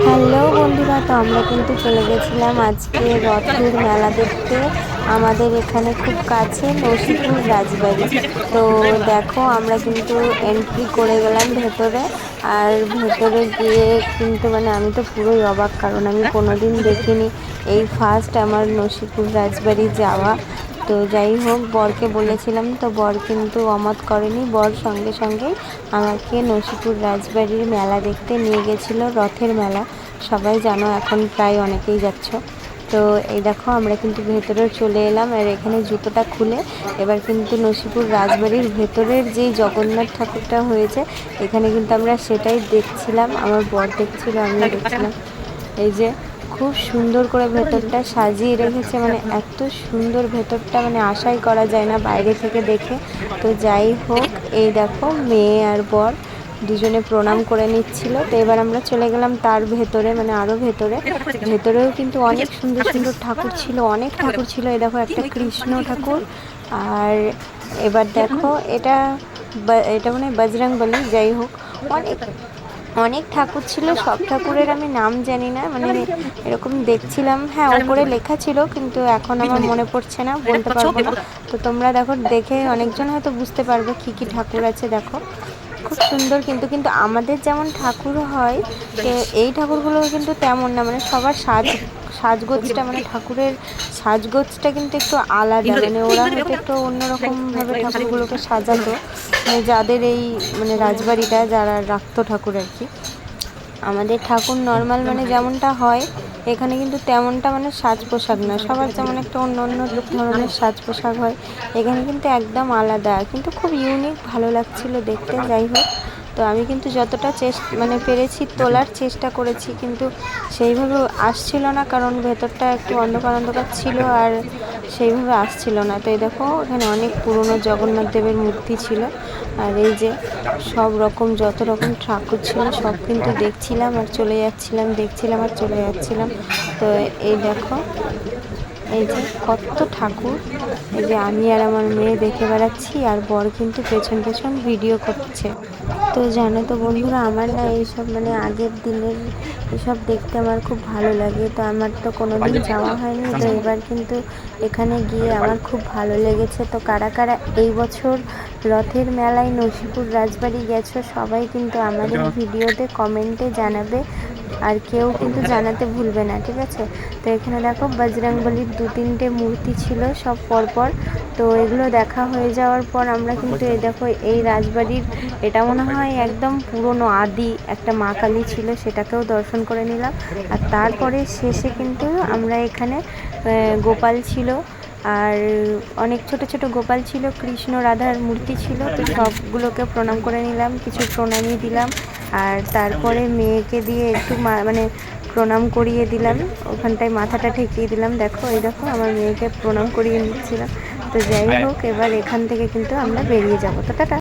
Hello বন্ধুরা, তো আমরা কিন্তু চলে গেছিলাম আজকে রথের মেলা দেখতে। আমাদের এখানে খুব কাছে নসিপুর রাজবাড়ি। তো দেখো আমরা কিন্তু এন্ট্রি করে গেলাম ভেতরে। আর ভেতরে গিয়ে কিন্তু মানে আমি তো পুরোই অবাক, কারণ আমি কোনোদিন দেখিনি, এই ফার্স্ট আমার নসিপুর রাজবাড়ি যাওয়া। তো যাই হোক, বরকে বলেছিলাম, তো বর কিন্তু অমত করেনি। বর সঙ্গে সঙ্গেই আমাকে নসিপুর রাজবাড়ির মেলা দেখতে নিয়ে গেছিলো, রথের মেলা। সবাই জানো, এখন প্রায় অনেকেই যাচ্ছ। তো এই দেখো আমরা কিন্তু ভেতরে চলে এলাম, আর এখানে জুতোটা খুলে এবার কিন্তু নসিপুর রাজবাড়ির ভেতরের যেই জগন্নাথ ঠাকুরটা হয়েছে, এখানে কিন্তু আমরা সেটাই দেখছিলাম। আমার বর দেখছিল, আমিও দেখছিলাম। এই যে খুব সুন্দর করে ভেতরটা সাজিয়ে রেখেছে, মানে এত সুন্দর ভেতরটা, মানে আশাই করা যায় না বাইরে থেকে দেখে। তো যাই হোক, এই দেখো মেয়ে আর বর দুজনে প্রণাম করে নিচ্ছিল। তো এবার আমরা চলে গেলাম তার ভেতরে, মানে আরও ভেতরে। ভেতরেও কিন্তু অনেক সুন্দর সুন্দর ঠাকুর ছিল, অনেক ঠাকুর ছিল। এই দেখো একটা কৃষ্ণ ঠাকুর। আর এবার দেখো এটা এটা মানে বজরংবলী। যাই হোক, অনেক অনেক ঠাকুর ছিল। সব ঠাকুরের আমি নাম জানি না, মানে এরকম দেখছিলাম। হ্যাঁ, ওপরে লেখা ছিল, কিন্তু এখন আমার মনে পড়ছে না, বলতে পারবো না। তো তোমরা দেখো, দেখে অনেকজন হয়তো বুঝতে পারবে কি কি ঠাকুর আছে। দেখো খুব সুন্দর, কিন্তু কিন্তু আমাদের যেমন ঠাকুর হয়, তো এই ঠাকুরগুলো কিন্তু তেমন না। মানে সবার সাজগোজটা, মানে ঠাকুরের সাজগোজটা কিন্তু একটু আলাদা। মানে ওরা হয়তো একটু অন্যরকমভাবে ঠাকুরগুলোকে সাজাতো, মানে যাদের এই মানে রাজবাড়িটা যারা রাখতো ঠাকুর আর কি। আমাদের ঠাকুর নর্মাল মানে যেমনটা হয়, এখানে কিন্তু তেমনটা মানে সাজ পোশাক না। সবার যেমন একটা অন্য অন্য ধরনের সাজ পোশাক হয়, এখানে কিন্তু একদম আলাদা, কিন্তু খুব ইউনিক, ভালো লাগছিল দেখতে। যাই হোক, তো আমি কিন্তু যতটা মানে পেরেছি তোলার চেষ্টা করেছি, কিন্তু সেইভাবে আসছিল না, কারণ ভেতরটা একটু অন্ধকার অন্ধকার ছিল, আর সেইভাবে আসছিল না। তো এই দেখো, এখানে অনেক পুরনো জগন্নাথ দেবের মূর্তি ছিল। আর এই যে সব রকম যত রকম ঠাকুর ছিল সব কিন্তু দেখছিলাম আর চলে যাচ্ছিলাম, দেখছিলাম আর চলে যাচ্ছিলাম। তো এই দেখো, এই যে কত ঠাকুর। এই যে আমি আর আমার মেয়ে দেখে বেড়াচ্ছি, আর বর কিন্তু পেছন পেছন ভিডিও করছে। তো জানো তো বন্ধুরা, আমার না এইসব মানে আগের দিনের এসব দেখতে আমার খুব ভালো লাগে। তো আমার তো কোনো দিন যাওয়া হয়নি, তো এবার কিন্তু এখানে গিয়ে আমার খুব ভালো লেগেছে। তো কারা কারা এই বছর রথের মেলায় নসিপুর রাজবাড়ি গেছো, সবাই কিন্তু আমাদের ভিডিওতে কমেন্টে জানাবে, আর কেউ কিন্তু জানাতে ভুলবে না, ঠিক আছে? তো এখানে দেখো বজরংবলীর 2-3টে মূর্তি ছিল সব পরপর। তো এগুলো দেখা হয়ে যাওয়ার পর আমরা কিন্তু এই দেখো, এই রাজবাড়ির এটা মনে হয় একদম পুরনো আদি একটা মা কালী ছিল, সেটাকেও দর্শন করে নিলাম। আর তারপরে শেষে কিন্তু আমরা এখানে গোপাল ছিল, আর অনেক ছোট ছোট গোপাল ছিল, কৃষ্ণ রাধার মূর্তি ছিল। তো সবগুলোকে প্রণাম করে নিলাম, কিছু প্রণামই দিলাম। আর তারপরে মেয়েকে দিয়ে একটু মানে প্রণাম করিয়ে দিলাম, ওখানটায় মাথাটা ঠেকিয়ে দিলাম। দেখো, এই দেখো আমার মেয়েকে প্রণাম করিয়ে নিচ্ছিলাম। তো যাই হোক, এবার এখান থেকে কিন্তু আমরা বেরিয়ে যাবো। তো টাটা।